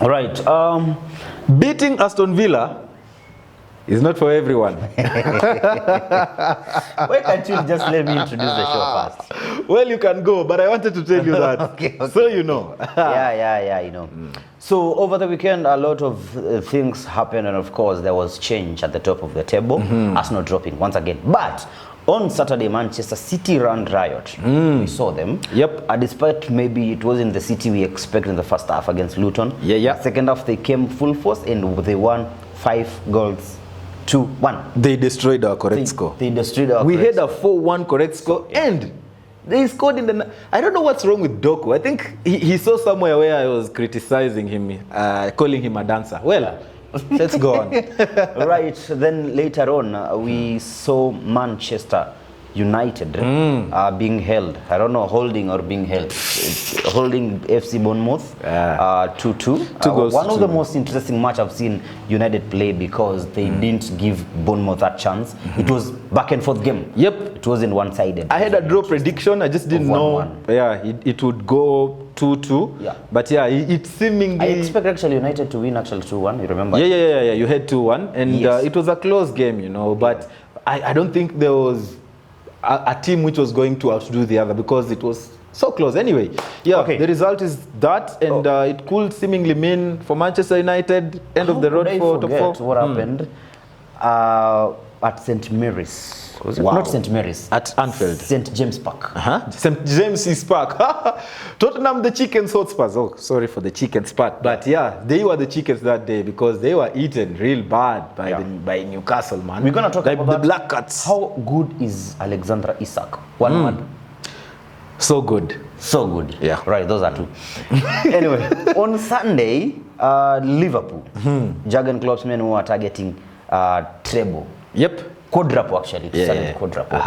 All right. Beating Aston Villa is not for everyone. Why can't you just let me introduce the show first? Well, you can go, but I wanted to tell you that. Okay. So you know. yeah, you know. So over the weekend, a lot of things happened, and of course, there was change at the top of the table. Arsenal dropping once again. But on Saturday, Manchester City ran riot. We saw them. Yep. Despite maybe it wasn't the City we expected in the first half against Luton. Yeah. Second half, they came full force and they won 5-1. They destroyed our correct score. They destroyed our We correct had a 4-1 correct score, and they scored in the... I don't know what's wrong with Doku. I think he saw somewhere where I was criticizing him, calling him a dancer. Well, let's go on. Right, then later on, we saw Manchester United being held. I don't know, holding or being held. Holding FC Bournemouth 2-2. Two goals one to of the two. most interesting match I've seen United play because they didn't give Bournemouth that chance. It was back and forth game. Yep. It wasn't one-sided. I had a draw prediction. I just didn't know. 1-1. Yeah, it would go 2-2. Yeah. But yeah, it seemingly... I expect actually United to win actually 2-1. You remember? Yeah. You had 2-1, and Yes. it was a close game, you know. But I don't think there was a team which was going to outdo the other because it was so close. Anyway, Okay. the result is that, and it could seemingly mean for Manchester United end of the road for top 4. What happened at St. Mary's? Was it? Wow. Not St. Mary's. At Anfield. St. James Park. St. James's Park. Tottenham, the chickens Hotspurs. Oh, sorry for the chickens part. But yeah, they were the chickens that day because they were eaten real bad by Newcastle, man. We're going to talk like about the Black Cats. How good is Alexandra Isak? One word. So good. So good. Yeah. Right, those are two. Anyway, on Sunday, Liverpool. Jurgen Klopp's men who are targeting treble. Yep. Quadruple actually. Quadruple.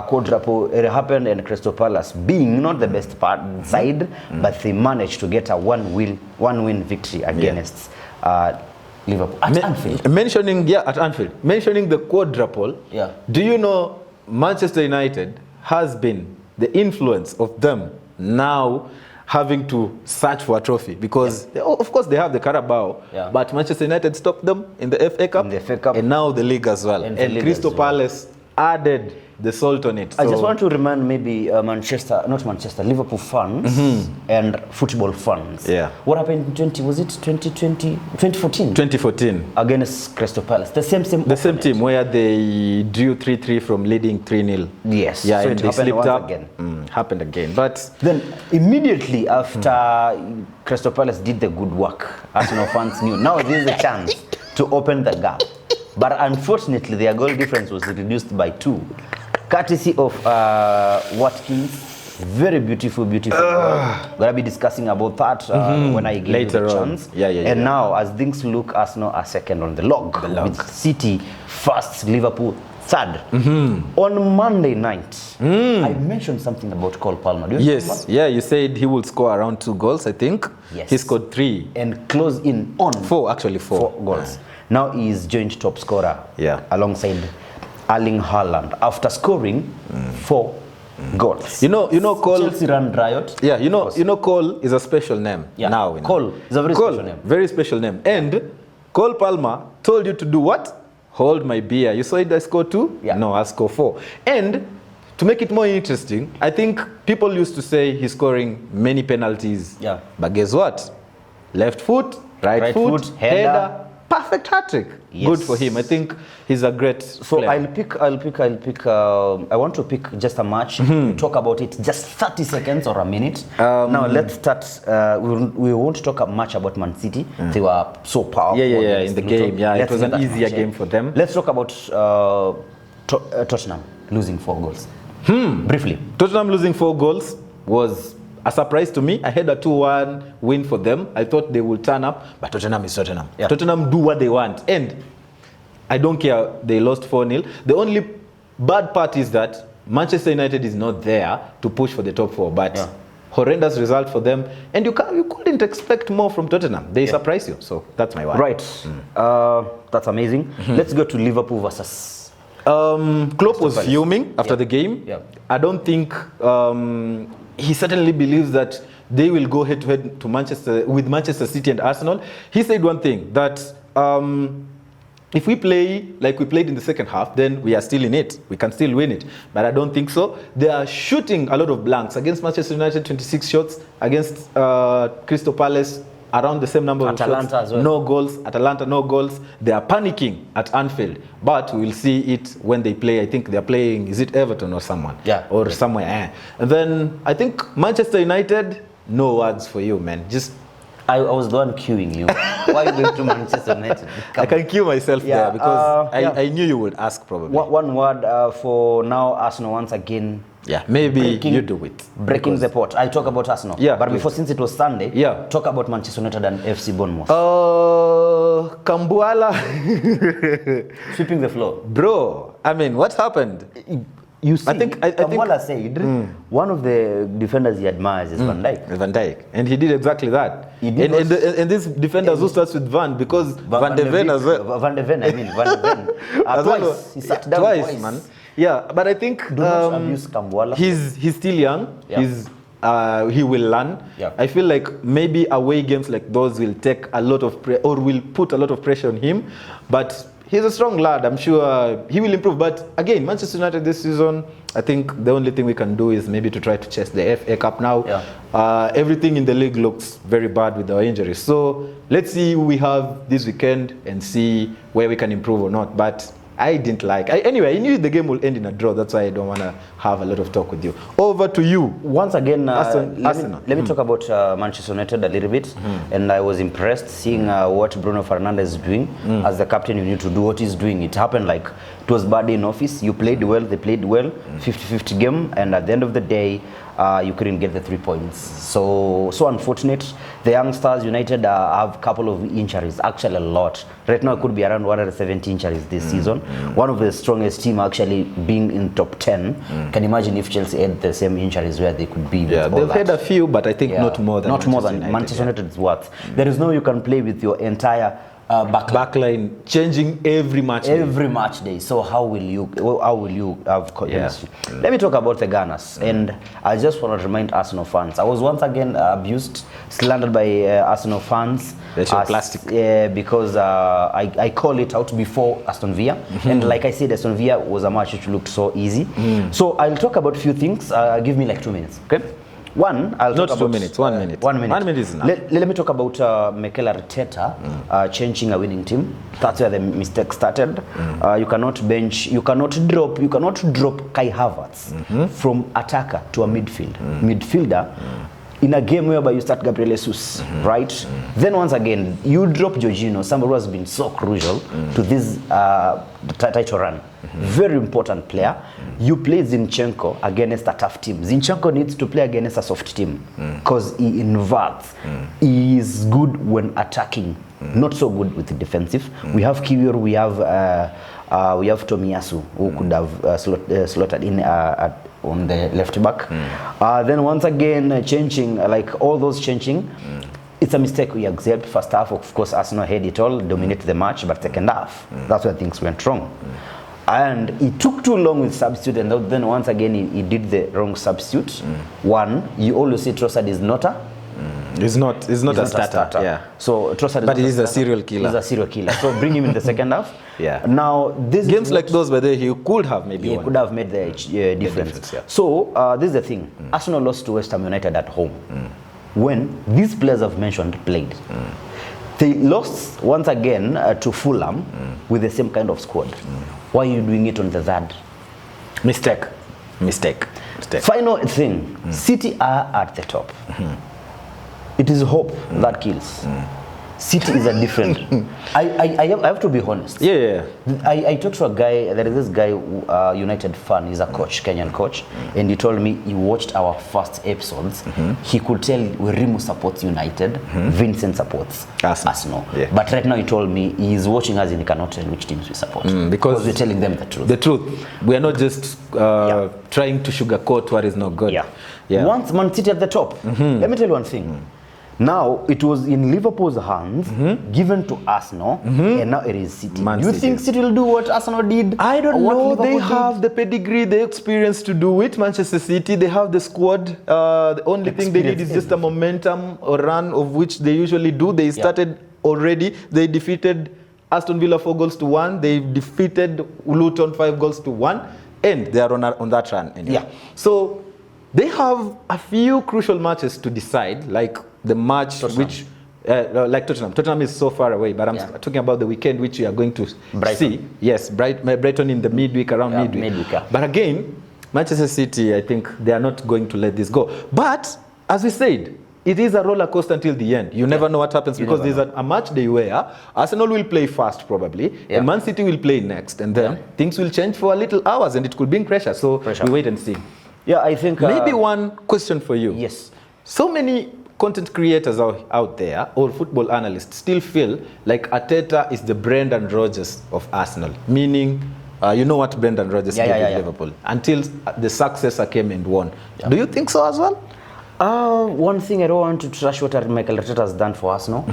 Quadruple. It happened in Crystal Palace, being not the best side, but they managed to get a one-win victory against Liverpool at Anfield. Mentioning the quadruple. Yeah. Do you know Manchester United has been the influence of them now having to search for a trophy because of course they have the Carabao, but Manchester United stopped them in the FA Cup, and now the league as well. And Crystal Palace added the salt on it. I just want to remind maybe Liverpool fans and football fans. Yeah. What happened in 2014? 2014. Against Crystal Palace. The same team where they drew 3-3 from leading 3-0. Yes. Yeah, so and it they happened slipped once up. again. Happened again. But then immediately after Crystal Palace did the good work, Arsenal fans knew now there is a chance to open the gap. But unfortunately, their goal difference was reduced by 2. Courtesy of Watkins. Very beautiful goal. Gonna be discussing about that when I give later you the on. chance. And now, as things look, Arsenal are second on the log. With City first, Liverpool third. On Monday night, I mentioned something about Cole Palmer. Do you remember? Yeah, you said he would score around 2 goals, I think. Yes. He scored 3. And close in on 4 goals. Now he is joint top scorer alongside Erling Haaland after scoring 4 goals. You know Cole. Chelsea ran riot. Yeah, you know Cole is a special name now. Cole is a very special name. Very special name. And Cole Palmer told you to do what? Hold my beer. You saw it, I scored 2? Yeah. No, I scored 4. And to make it more interesting, I think people used to say he's scoring many penalties. Yeah. But guess what? Left foot, right foot, header. Perfect hat-trick. Yes. Good for him. I think he's a great player. I'll pick. I want to pick just a match. Talk about it just 30 seconds or a minute. Now let's start. We won't talk much about Man City. They were so powerful. Yeah, in the game. Yeah, it was an easier game for them. Let's talk about Tottenham losing 4 goals. Briefly. Tottenham losing 4 goals was a surprise to me. I had a 2-1 win for them. I thought they would turn up, but Tottenham is Tottenham. Yeah. Tottenham do what they want, and I don't care they lost 4-0. The only bad part is that Manchester United is not there to push for the top 4, but horrendous result for them, and you couldn't expect more from Tottenham. They surprise you, so that's my one. Right. That's amazing. Let's go to Liverpool versus... Klopp was fuming after the game. Yeah. I don't think he certainly believes that they will go head to head to Manchester City and Arsenal. He said one thing that if we play like we played in the second half, then we are still in it. We can still win it. But I don't think so. They are shooting a lot of blanks. Against Manchester United, 26 shots. Against Crystal Palace, around the same number of shots. As well. No goals. Atalanta, no goals. They are panicking at Anfield. But we'll see it when they play. I think they're playing, is it Everton or someone? Yeah. Or somewhere. And then I think Manchester United, no words for you, man. Just I was the one queuing you. Why are you going to Manchester United? I can cue myself there because I knew you would ask probably. One word for now, Arsenal once again. Yeah, maybe you do it. Breaking the pot. I talk about Arsenal. Yeah, but before, since it was Sunday, talk about Manchester United and FC Bournemouth. Kambuala. Sweeping the floor. Bro, I mean, what happened? You see, I think Kambuala said one of the defenders he admires is Van Dijk. Van Dijk. And he did exactly that. And these defenders who starts with Van, because Van de Ven as well. Van de Ven, I mean, Van de Ven. Twice. He sat down twice, man. Yeah, but I think do not abuse Kambuala. He's still young. Yeah. He will learn. Yeah. I feel like maybe away games like those will take a lot of or will put a lot of pressure on him. But he's a strong lad. I'm sure he will improve. But again, Manchester United this season, I think the only thing we can do is maybe to try to chase the FA Cup now. Yeah. Everything in the league looks very bad with our injuries. So let's see who we have this weekend and see where we can improve or not. But I didn't like. Anyway, I knew the game will end in a draw. That's why I don't want to have a lot of talk with you. Over to you. Once again, Arsenal. Let me talk about Manchester United a little bit. And I was impressed seeing what Bruno Fernandes is doing. As the captain, you need to do what he's doing. It happened like it was bad in office. You played well, they played well. 50-50 game. And at the end of the day, you couldn't get the 3 points. So unfortunate. The youngsters, United, have a couple of injuries, actually a lot. Right now, it could be around 170 injuries this season. One of the strongest team actually being in top 10. Can you imagine if Chelsea had the same injuries where they could be? Yeah, they've had a few, but I think not more than Manchester United's worth. There is no you can play with your entire backline changing every match day. So how will you have confidence? Let me talk about the Gunners. And I just want to remind Arsenal fans, I was once again abused, slandered by Arsenal fans. That's your plastic. Because I call it out before Aston Villa. And like I said, Aston Villa was a match which looked so easy. So I'll talk about a few things. Give me like 2 minutes, okay? One, I'll talk about 2 minutes. 1 minute. 1 minute. 1 minute is enough. Let me talk about Mikel Arteta changing a winning team. That's where the mistake started. You cannot bench. You cannot drop Kai Havertz from attacker to a midfielder. In a game whereby you start Gabriel Jesus, right? Then once again, you drop Jorginho, somebody who has been so crucial to this title run. Very important player. You play Zinchenko against a tough team. Zinchenko needs to play against a soft team because he inverts. He is good when attacking, not so good with the defensive. We have Kiwior, we have Tomiyasu, who could have slotted in on the left back. Then once again, changing, like all those changing, it's a mistake we accept. First half, of course, Arsenal had it all, dominated the match, but second half, that's where things went wrong. And he took too long with substitute, and then once again, he did the wrong substitute. One, you always say Trossard is not a... He's not a starter. Yeah. So Trossard is but he's a serial killer. He's a serial killer. So bring him in the second half. Yeah. Now this games like those, by the way, he could have maybe could have made the difference. Yeah. So this is the thing. Arsenal lost to West Ham United at home. When these players I've mentioned played, they lost once again to Fulham with the same kind of squad. Why are you doing it on the third? Mistake. Final thing, City are at the top. It is hope that kills. City is a different. I have to be honest. Yeah. I talked to a guy. There is this guy, United fan. He's a coach, Kenyan coach, and he told me he watched our first episodes. He could tell Werimu supports United, Vincent supports Arsenal. Yeah. But right now he told me he's watching us and he cannot tell which teams we support because we're telling them the truth. The truth. We are not just trying to sugarcoat what is not good. Yeah. Once Man City at the top. Let me tell you one thing. Now it was in Liverpool's hands, given to Arsenal, and now it is City. Man Do you City. think City will do what Arsenal did? I don't Or what know. Liverpool They did? have the pedigree, the experience to do it. Manchester City, they have the squad. The only thing they need is just a momentum or run of which they usually do. They started already. They defeated Aston Villa 4-1. They defeated Luton 5-1, and they are on that run. Anyway. Yeah. So they have a few crucial matches to decide, like the match which. Like Tottenham. Tottenham is so far away, but I'm talking about the weekend which we are going to see. Yes, Brighton in the midweek, around midweek. But again, Manchester City, I think they are not going to let this go. But as we said, it is a roller coaster until the end. You never know what happens because there's a match day where Arsenal will play first probably, and Man City will play next, and then things will change for a little hours, and it could bring pressure. So we wait and see. Yeah, I think maybe one question for you. Yes. So many content creators out there or football analysts still feel like Arteta is the Brendan Rodgers of Arsenal, meaning you know what Brendan Rodgers did with Liverpool until the successor came and won. Do you think so as well? One thing I don't want to trash what Mikel Arteta has done for Arsenal.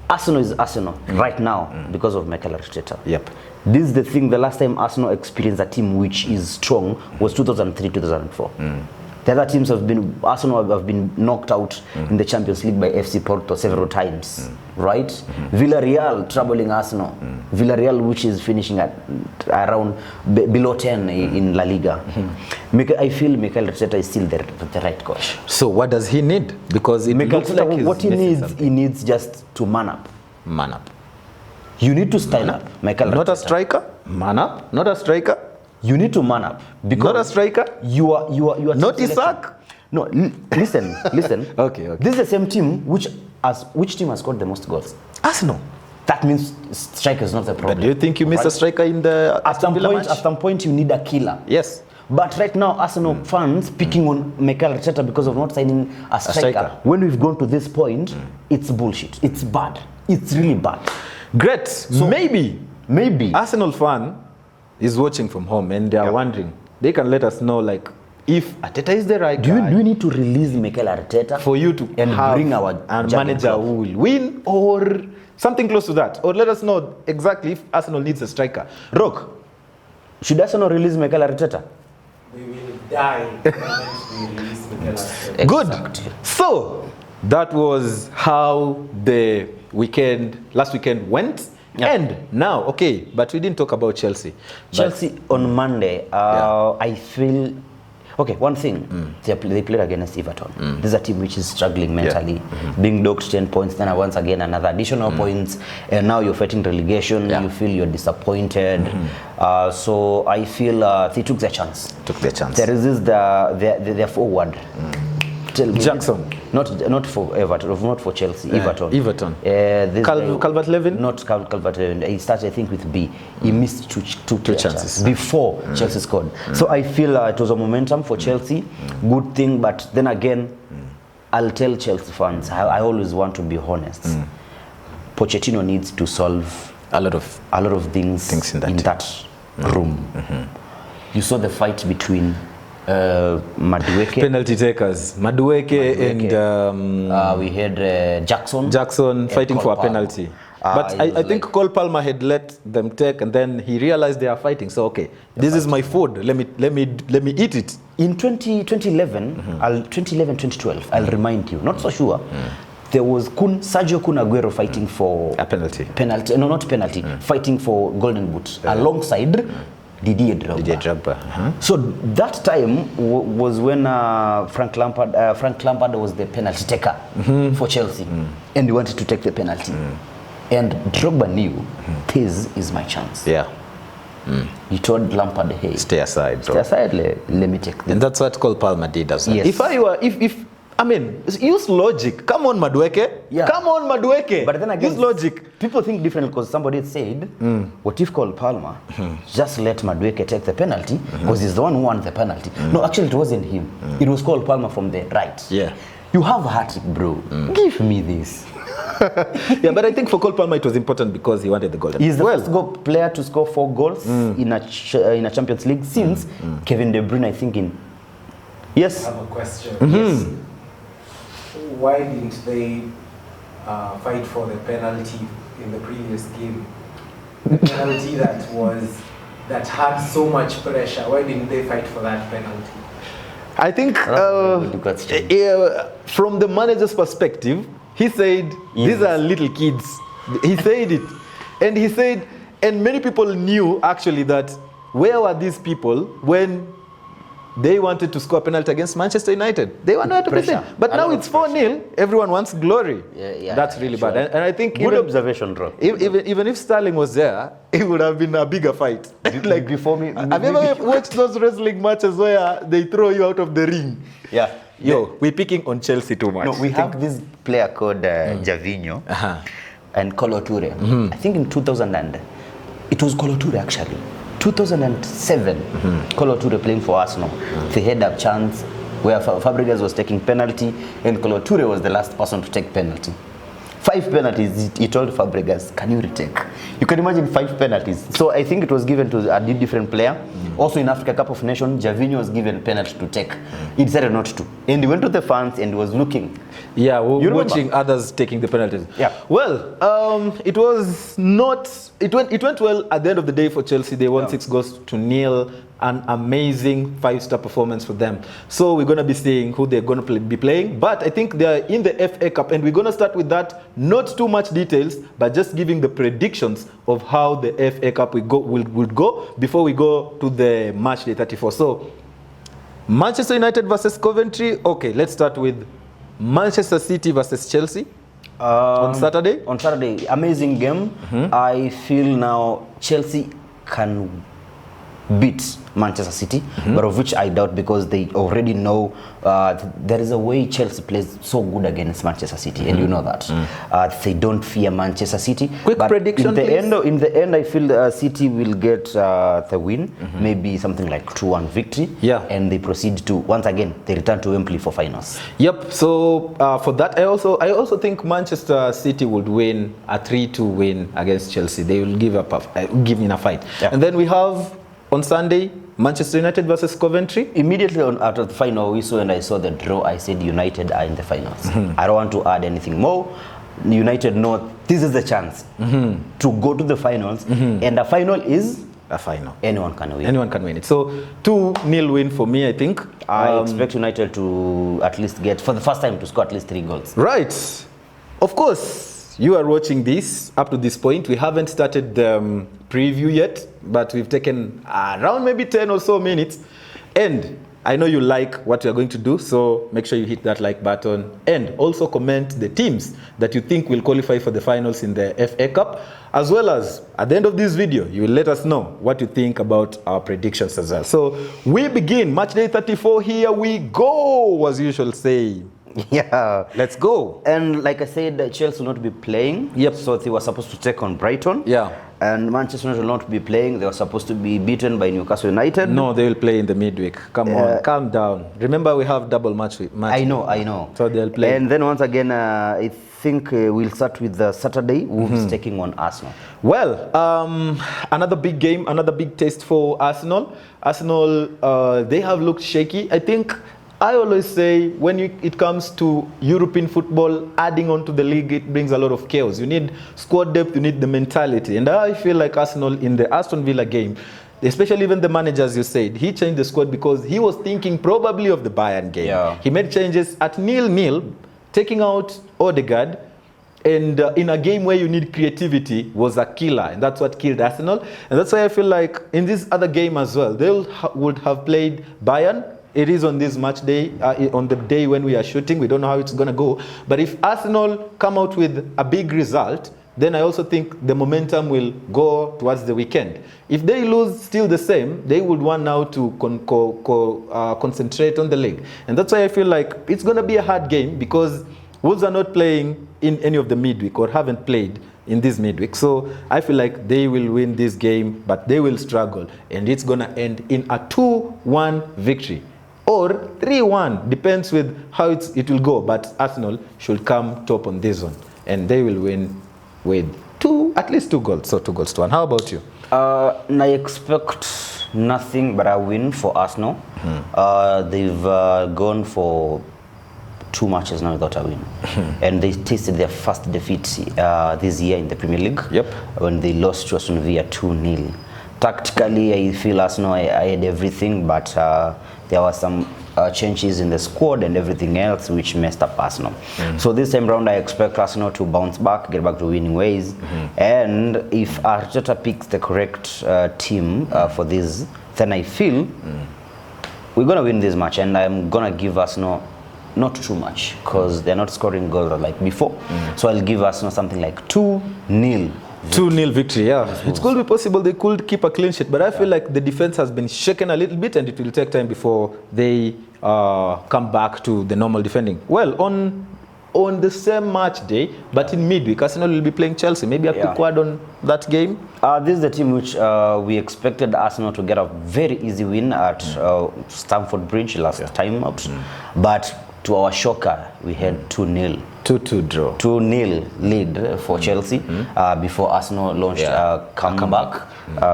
Arsenal is Arsenal right now because of Mikel Arteta. Yep. This is the thing. The last time Arsenal experienced a team which is strong was 2003-2004. The other teams Arsenal have been knocked out in the Champions League by FC Porto several times, right? Villarreal troubling Arsenal. Villarreal, which is finishing at around below 10 in La Liga. I feel Mikel Arteta is still the right coach. So what does he need? Because it looks like what he needs just to man up. Man up. You need to style up, Mikel Arteta. Not a striker. Man up. Not a striker. You need to man up because not a striker. You are not Isaac. No, listen. Okay. This is the same team which team has scored the most goals? Arsenal. That means striker is not the problem. But do you think you miss a striker in the at some point you need a killer? Yes. But right now Arsenal fans picking on Mikel Arteta because of not signing a striker. When we've gone to this point, it's bullshit. It's bad. It's really bad. Great. So maybe Arsenal fan is watching from home and they are wondering. They can let us know, like, if Arteta is the right guy. Do we need to release Mikel Arteta for you to and bring our manager who will win or something close to that? Or let us know exactly if Arsenal needs a striker. Rock, should Arsenal release Mikel Arteta? We will die unless we release Mikel Arteta. Good. So that was how the last weekend went. Yeah. And now, but we didn't talk about Chelsea. Chelsea on Monday, I feel... Okay, one thing, they played against Everton. This is a team which is struggling mentally, being docked 10 points, then once again another additional points, and now you're fighting relegation, you feel you're disappointed. So I feel they took their chance. They resist their forward. Jackson. Not for Everton, not for Chelsea, Everton. Calvert-Lewin? Not Calvert-Lewin. He started, I think, with B. He missed two chances before Chelsea scored. So I feel it was a momentum for Chelsea. Good thing, but then again, I'll tell Chelsea fans, I always want to be honest. Pochettino needs to solve a lot of things in that room. You saw the fight between Madueke, penalty takers, Madueke and we had Jackson fighting for a penalty. But I think Cole Palmer had let them take, and then he realized they are fighting. So this is my food. Let me eat it. In 2011, 2012, I'll remind you. Not so sure. There was Sergio Kun Aguero fighting for a penalty. No, not penalty. Fighting for Golden Boot alongside Didier Drogba. So that time was when Frank Lampard was the penalty taker for Chelsea, and he wanted to take the penalty. And Drogba knew this is my chance. He told Lampard, "Hey, stay aside, bro. Let me take this." And that's what Cole Palmer did as well. Yes. Use logic. Come on, Madueke. Come on, Madueke. But then again, use logic. People think differently because somebody said, what if Cole Palmer just let Madueke take the penalty because he's the one who won the penalty? No, actually it wasn't him. It was Cole Palmer from the right. You have a hat-trick, bro. Give me this. But I think for Cole Palmer it was important because he wanted the goal. He's the first player to score 4 goals in a Champions League since Kevin De Bruyne, I think in... Yes? I have a question. Yes. Why didn't they fight for the penalty in the previous game? The penalty that had so much pressure. Why didn't they fight for that penalty? I think from the manager's perspective, he said, these are little kids. He said it. And he said, and many people knew actually that where were these people when they wanted to score a penalty against Manchester United? They were not pressure. But now it's 4-0. Everyone wants glory. That's really bad. And I think good observation, bro. Even if Sterling was there, it would have been a bigger fight. Like before me. Have you ever watched those wrestling matches where they throw you out of the ring? Yeah. Yo, we're picking on Chelsea too much. No, we have this player called Javinho and Kolo Toure. I think in 2000 it was Kolo Toure actually. 2007, Kolo Toure playing for Arsenal. They had a chance where Fabregas was taking penalty and Kolo Toure was the last person to take penalty. 5 penalties, he told Fabregas, can you retake? You can imagine 5 penalties. So I think it was given to a different player. Also in Africa Cup of Nations, Javinho was given penalty to take. He decided not to. And he went to the fans and was looking. Yeah, we're watching others taking the penalties. Yeah. Well, it went well at the end of the day for Chelsea. They won 6-0. An amazing 5-star performance for them. So we're going to be seeing who they're going to be playing. But I think they're in the FA Cup, and we're going to start with that. Not too much details, but just giving the predictions of how the FA Cup will go before we go to the Matchday 34. So Manchester United versus Coventry. Okay, let's start with Manchester City versus Chelsea on Saturday. On Saturday, amazing game. I feel now Chelsea can beat Manchester City, but of which I doubt because they already know there is a way Chelsea plays so good against Manchester City, and you know that. They don't fear Manchester City. Quick prediction, in the end, I feel City will get the win, maybe something like 2-1 victory, and they proceed to, once again, they return to Wembley for finals. Yep, so for that, I also think Manchester City would win a 3-2 win against Chelsea. They will give in a fight. And then we have, on Sunday, Manchester United versus Coventry. Immediately after the final whistle and I saw the draw, I said United are in the finals. I don't want to add anything more. United know this is the chance to go to the finals, and the final is a final. Anyone can win. Anyone can win it. So 2-0 win for me, I think. I expect United to at least get, for the first time, to score at least 3 goals. Right. Of course. You are watching this up to this point. We haven't started the preview yet, but we've taken around maybe 10 or so minutes. And I know you like what we are going to do, so make sure you hit that like button. And also comment the teams that you think will qualify for the finals in the FA Cup. As well as, at the end of this video, you will let us know what you think about our predictions as well. So we begin. Matchday 34, here we go, as you shall say. Yeah, let's go. And like I said, Chelsea will not be playing. Yep. So they were supposed to take on Brighton. Yeah. And Manchester United will not be playing. They were supposed to be beaten by Newcastle United. No, they will play in the midweek. Come on, calm down. Remember, we have double match. I know. So they'll play. And then once again, I think we'll start with the Saturday. Wolves taking on Arsenal. Well, another big game, another big test for Arsenal. Arsenal, they have looked shaky. I always say when it comes to European football, adding on to the league, it brings a lot of chaos. You need squad depth, you need the mentality. And I feel like Arsenal in the Aston Villa game, especially even the manager, as you said, he changed the squad because he was thinking probably of the Bayern game. Yeah. He made changes at 0-0, taking out Odegaard. And in a game where you need creativity was a killer. And that's what killed Arsenal. And that's why I feel like in this other game as well, they would have played Bayern. It is on this match day, on the day when we are shooting. We don't know how it's going to go. But if Arsenal come out with a big result, then I also think the momentum will go towards the weekend. If they lose still the same, they would want now to concentrate on the league. And that's why I feel like it's going to be a hard game because Wolves are not playing in any of the midweek or haven't played in this midweek. So I feel like they will win this game, but they will struggle. And it's going to end in a 2-1 victory. Or 3-1, depends with how it will go. But Arsenal should come top on this one. And they will win with at least 2 goals. So 2-1. How about you? I expect nothing but a win for Arsenal. They've gone for 2 matches now without a win. And they tasted their first defeat this year in the Premier League. Yep. When they lost to Aston Villa 2-0. Tactically, I feel Arsenal, I had everything, but there were some changes in the squad and everything else which messed up Arsenal. So this time round, I expect Arsenal to bounce back, get back to winning ways. And if Arteta picks the correct team for this, then I feel we're going to win this match. And I'm going to give Arsenal not too much because they're not scoring goals like before. So I'll give Arsenal something like 2-0. 2-0 victory, yeah. It could be possible they could keep a clean sheet, but I feel like the defense has been shaken a little bit and it will take time before they come back to the normal defending. Well, on the same match day, but in midweek, Arsenal will be playing Chelsea. Maybe a quick word on that game? This is the team which we expected Arsenal to get a very easy win at Stamford Bridge last time out. But to our shocker, we had 2-0. 2-2 draw. 2-0 lead for Chelsea before Arsenal launched a comeback,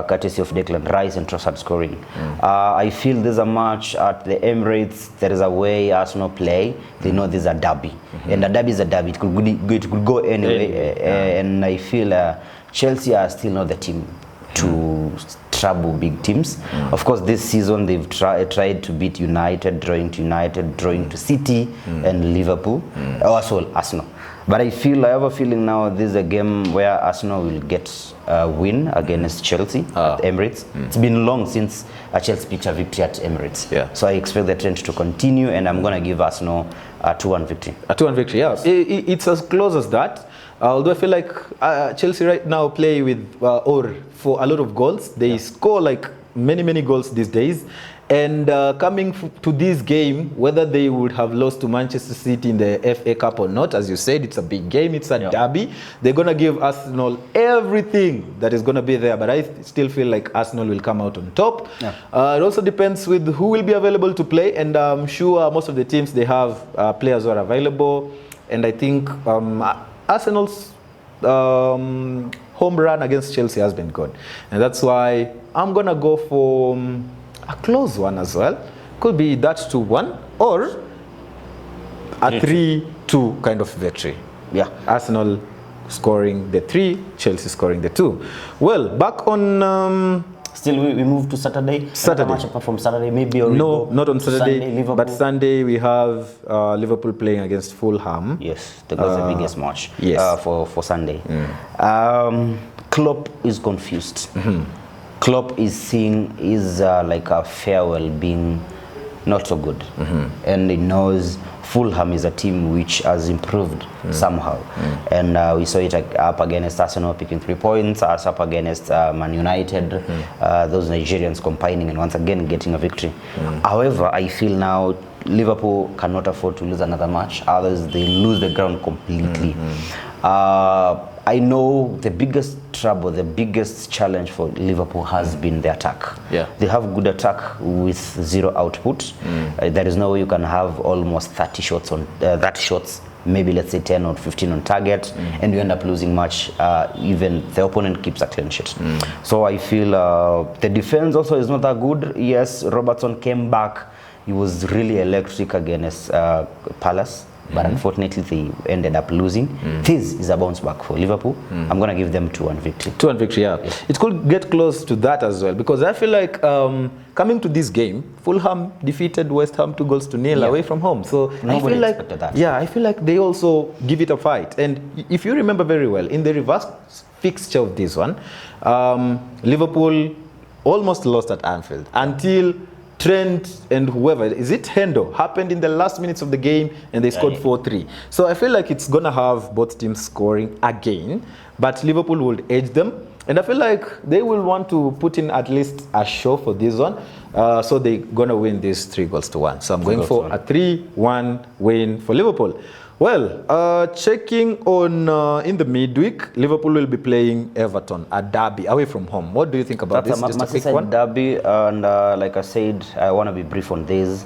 courtesy of Declan Rice and Trossard scoring. I feel there's a match at the Emirates. There is a way Arsenal play. They know there's a derby. And a derby is a derby. It could go anyway. And I feel Chelsea are still not the team to trouble big teams. Of course, this season they've tried to beat United, drawing to City and Liverpool. Also Arsenal. But I have a feeling now this is a game where Arsenal will get a win against Chelsea at Emirates. It's been long since Chelsea picked a victory at Emirates. So I expect the trend to continue, and I'm going to give Arsenal a 2-1 victory. A 2-1 victory, yeah. It's as close as that. Although I feel like Chelsea right now play with or for a lot of goals. They score like many goals these days. And coming to this game, whether they would have lost to Manchester City in the FA Cup or not, as you said, it's a big game, it's a derby. They're going to give Arsenal everything that is going to be there, but I still feel like Arsenal will come out on top. It also depends with who will be available to play, and I'm sure most of the teams, they have players who are available, and I think Arsenal's home run against Chelsea has been good, and that's why I'm going to go for a close one as well. Could be that 2-1 or a 3-2 kind of victory. Arsenal scoring the 3, Chelsea scoring the 2. Well, back on still we move to Saturday. Match apart from Saturday, maybe or no, not on Saturday, Sunday, but Sunday we have Liverpool playing against Fulham. Yes, that's the biggest match for Sunday. Klopp is confused. Klopp is seeing like a farewell being not so good, and he knows Fulham is a team which has improved somehow, and we saw it up against Arsenal picking 3 points, us up against Man United, those Nigerians combining and once again getting a victory. However, I feel now Liverpool cannot afford to lose another match, others they lose the ground completely. I know the biggest trouble, the biggest challenge for Liverpool has been the attack. They have good attack with 0 output. There is no way you can have almost 30 shots on 30 shots, maybe let's say 10 or 15 on target, and you end up losing match. Even the opponent keeps a clean sheet. So I feel the defense also is not that good. Yes, Robertson came back. He was really electric against Palace. But unfortunately, they ended up losing. This is a bounce back for Liverpool. I'm going to give them 2-1 victory. 2-1 victory, It could get close to that as well, because I feel like coming to this game, Fulham defeated West Ham 2-0 away from home. So nobody I feel expected that. I feel like they also give it a fight. And if you remember very well, in the reverse fixture of this one, Liverpool almost lost at Anfield until Trent and whoever, is it Hendo, happened in the last minutes of the game and they scored 4-3. So I feel like it's going to have both teams scoring again, but Liverpool will edge them. And I feel like they will want to put in at least a show for this one. So they're going to win this 3-1. So I'm going for a 3-1 win for Liverpool. Well, checking on in the midweek, Liverpool will be playing Everton, a derby away from home. What do you think about this? Just a quick one. Derby, and like I said, I want to be brief on this.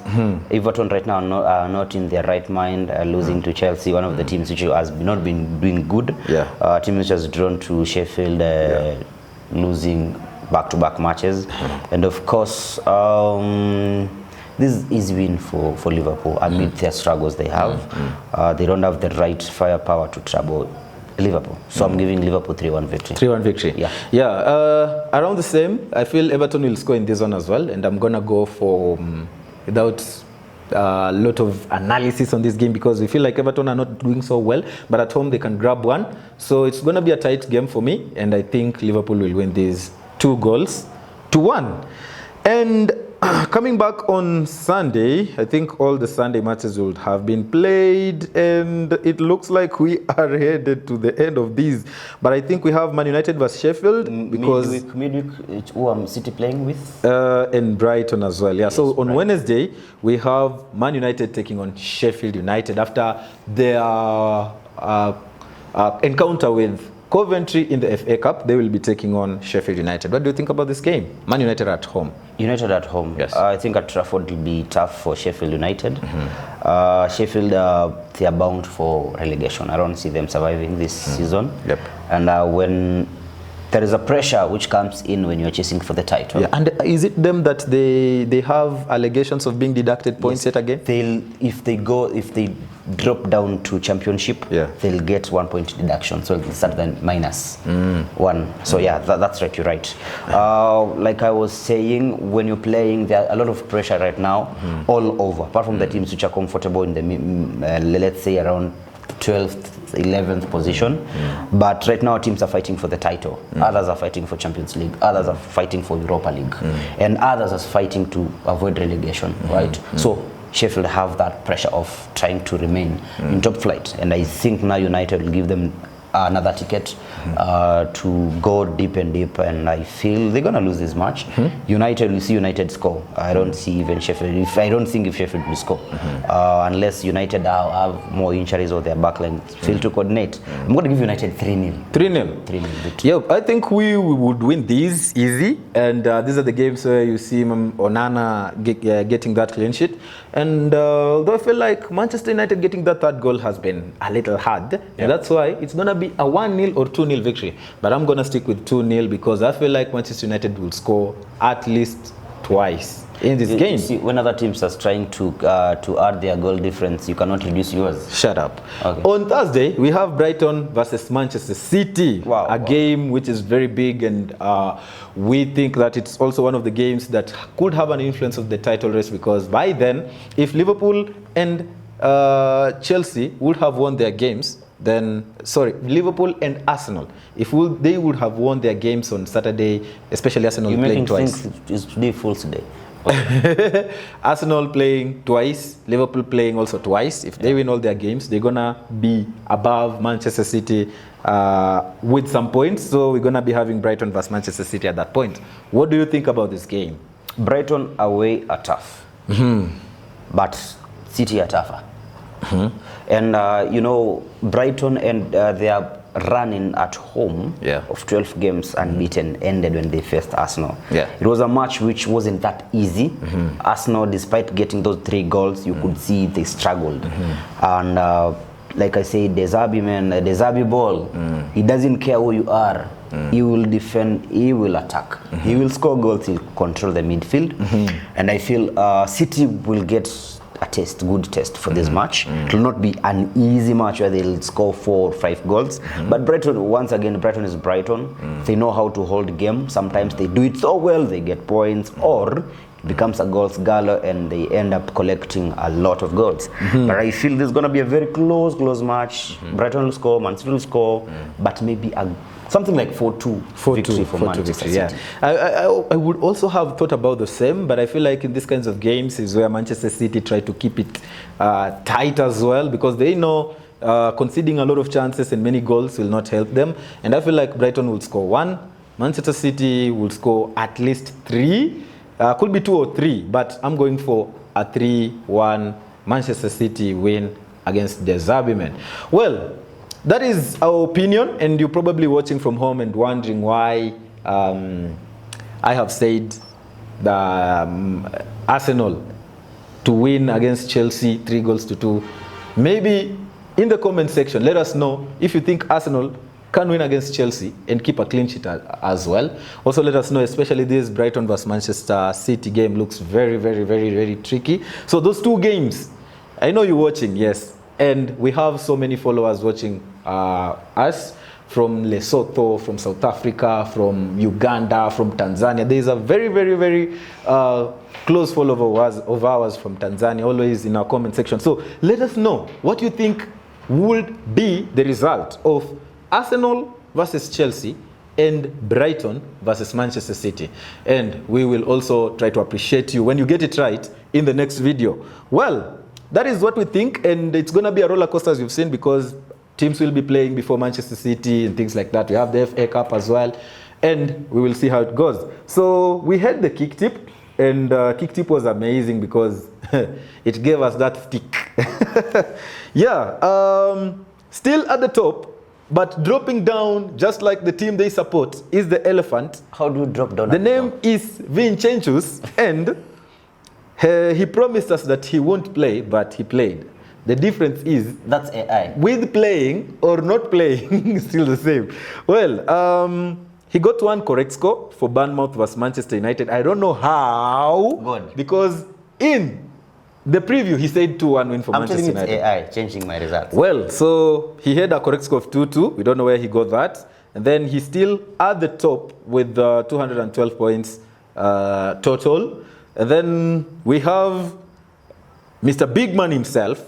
Everton right now are not in their right mind, losing to Chelsea, one of the teams which has not been doing good. Team which has drawn to Sheffield, losing back-to-back matches, and of course. this is easy win for Liverpool amid their struggles they have. They don't have the right firepower to trouble Liverpool. So I'm giving Liverpool 3-1 victory. 3-1 victory. Yeah. Yeah. Around the same. I feel Everton will score in this one as well, and I'm gonna go for without a lot of analysis on this game because we feel like Everton are not doing so well, but at home they can grab one. So it's gonna be a tight game for me, and I think Liverpool will win these 2-1. And coming back on Sunday, I think all the Sunday matches would have been played, and it looks like we are headed to the end of these. But I think we have Man United versus Sheffield because midweek, who City playing with? and Brighton as well. Yeah. Yes, So on Brighton. Wednesday we have Man United taking on Sheffield United after their encounter with Coventry in the FA Cup. They will be taking on Sheffield United. What do you think about this game? Man United at home. United at home. Yes. I think at Trafford will be tough for Sheffield United. Sheffield, they are bound for relegation. I don't see them surviving this season. Yep. And when there is a pressure which comes in when you're chasing for the title. Yeah. And is it them that they have allegations of being deducted points yet again? If they drop down to championship, Yeah. they'll get 1 point deduction. So it'll start then minus one. So yeah, that's right. You're right. Like I was saying, when you're playing, there are a lot of pressure right now, all over. Apart from the teams which are comfortable in the let's say around 12th, 11th position, but right now teams are fighting for the title. Others are fighting for Champions League. Others are fighting for Europa League, and others are fighting to avoid relegation. Right. So Sheffield have that pressure of trying to remain in top flight, and I think now United will give them another ticket to go deep and deep, and I feel they're gonna lose this match. United, will see United score. I don't see even Sheffield. I don't think if Sheffield will score unless United have more injuries or their backline fail to coordinate. I'm gonna give United 3-0. 3-0. 3-0 victory. Yeah, I think we would win these easy, and these are the games where you see Onana getting that clean sheet. And although I feel like Manchester United getting that third goal has been a little hard, and that's why it's gonna be a 1-0 or 2-0 victory. But I'm gonna stick with 2-0 because I feel like Manchester United will score at least twice in this game. See, when other teams are trying to add their goal difference, you cannot reduce yours. Shut up. Okay. On Thursday, we have Brighton versus Manchester City. Wow. A game which is very big, and we think that it's also one of the games that could have an influence of the title race, because by then, if Liverpool and Chelsea would have won their games, then, sorry, Liverpool and Arsenal, they would have won their games on Saturday, especially Arsenal playing twice. It's today Fool's Day. Arsenal playing twice, Liverpool playing also twice. If they win all their games, they're gonna be above Manchester City with some points. So we're gonna be having Brighton versus Manchester City at that point. What do you think about this game? Brighton away are tough, but City are tougher. And Brighton and their running at home of 12 games unbeaten ended when they faced Arsenal. It was a match which wasn't that easy. Arsenal, despite getting those 3 goals, you could see they struggled. And like I said, De Zerbi ball, he doesn't care who you are. He will defend, he will attack, he will score goals, he'll control the midfield. And I feel City will get a good test for this match. It will not be an easy match where they'll score 4 or 5 goals. But Brighton, once again, Brighton is Brighton. They know how to hold game. Sometimes they do it so well, they get points, or it becomes a goals gala and they end up collecting a lot of goals. But I feel this is going to be a very close match. Brighton will score, Man City will score, but maybe something like 4-2 victory for Manchester City. Yeah. I would also have thought about the same, but I feel like in these kinds of games is where Manchester City try to keep it tight as well, because they know conceding a lot of chances and many goals will not help them. And I feel like Brighton will score 1, Manchester City will score at least 3, could be 2 or 3, but I'm going for a 3-1 Manchester City win against the Zerbi men. Well, that is our opinion, and you're probably watching from home and wondering why I have said the Arsenal to win against Chelsea 3-2. Maybe in the comment section, let us know if you think Arsenal can win against Chelsea and keep a clean sheet as well. Also, let us know, especially this Brighton vs Manchester City game looks very, very, very, very tricky. So those two games, I know you're watching, yes, and we have so many followers watching us from Lesotho, from South Africa, from Uganda, from Tanzania. There is a very, very, very close follower of ours from Tanzania, always in our comment section. So let us know what you think would be the result of Arsenal versus Chelsea and Brighton versus Manchester City. And we will also try to appreciate you when you get it right in the next video. Well, that is what we think, and it's going to be a roller coaster as you've seen, because teams will be playing before Manchester City and things like that. We have the FA Cup as well, and we will see how it goes. So we had the kick tip, and kick tip was amazing because it gave us that stick. Yeah, still at the top, but dropping down just like the team they support is the elephant. How do you drop down? The name is Vincentus, and he promised us that he won't play, but he played. The difference is that's AI. With playing or not playing, still the same. Well, he got one correct score for Bournemouth vs Manchester United. I don't know how. Good. Because in the preview, he said 2-1 win for Manchester United. I'm telling you, it's AI changing my results. Well, so he had a correct score of 2-2. We don't know where he got that. And then he's still at the top with 212 points total. And then we have Mr. Bigman himself,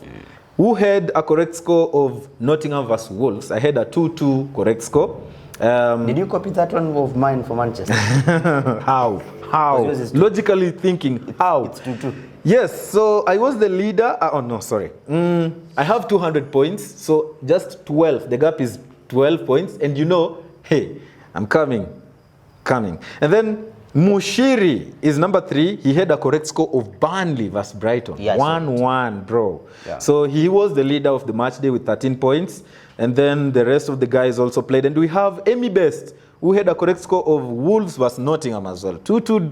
who had a correct score of Nottingham vs Wolves. I had a 2-2 correct score. Did you copy that one of mine for Manchester? How? Logically thinking, how? It's 2-2. Yes, so I was the leader. Oh, no, sorry. I have 200 points, so just 12. The gap is 12 points. And you know, hey, I'm coming. And then Mushiri is number 3. He had a correct score of Burnley vs Brighton. 1-1, bro. Yeah. So he was the leader of the match day with 13 points. And then the rest of the guys also played. And we have Amy Best, who had a correct score of Wolves vs Nottingham as well. 2-2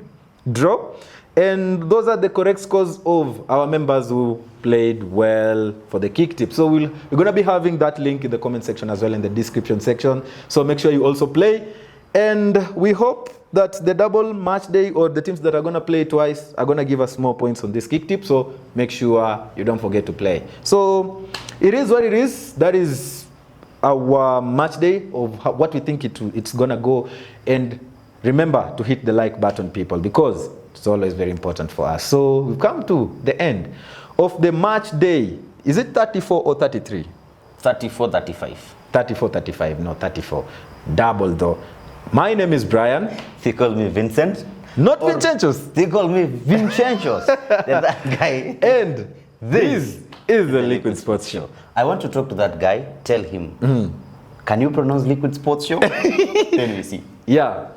draw. And those are the correct scores of our members who played well for the kick tip. So we're going to be having that link in the comment section as well, in the description section. So make sure you also play. And we hope that the double match day, or the teams that are going to play twice, are going to give us more points on this kick tip. So make sure you don't forget to play. So it is what it is. That is our match day of what we think it's going to go. And remember to hit the like button, people, because it's always very important for us. So we've come to the end of the match day. Is it 34 or 33? 34-35. 34-35, no, 34. Double though. My name is Brian. They call me Vincent. Not Vincentus. They call me Vincentus. That guy. And this is the Liquid Sports Show. I want to talk to that guy. Tell him, can you pronounce Liquid Sports Show? Then we see. Yeah.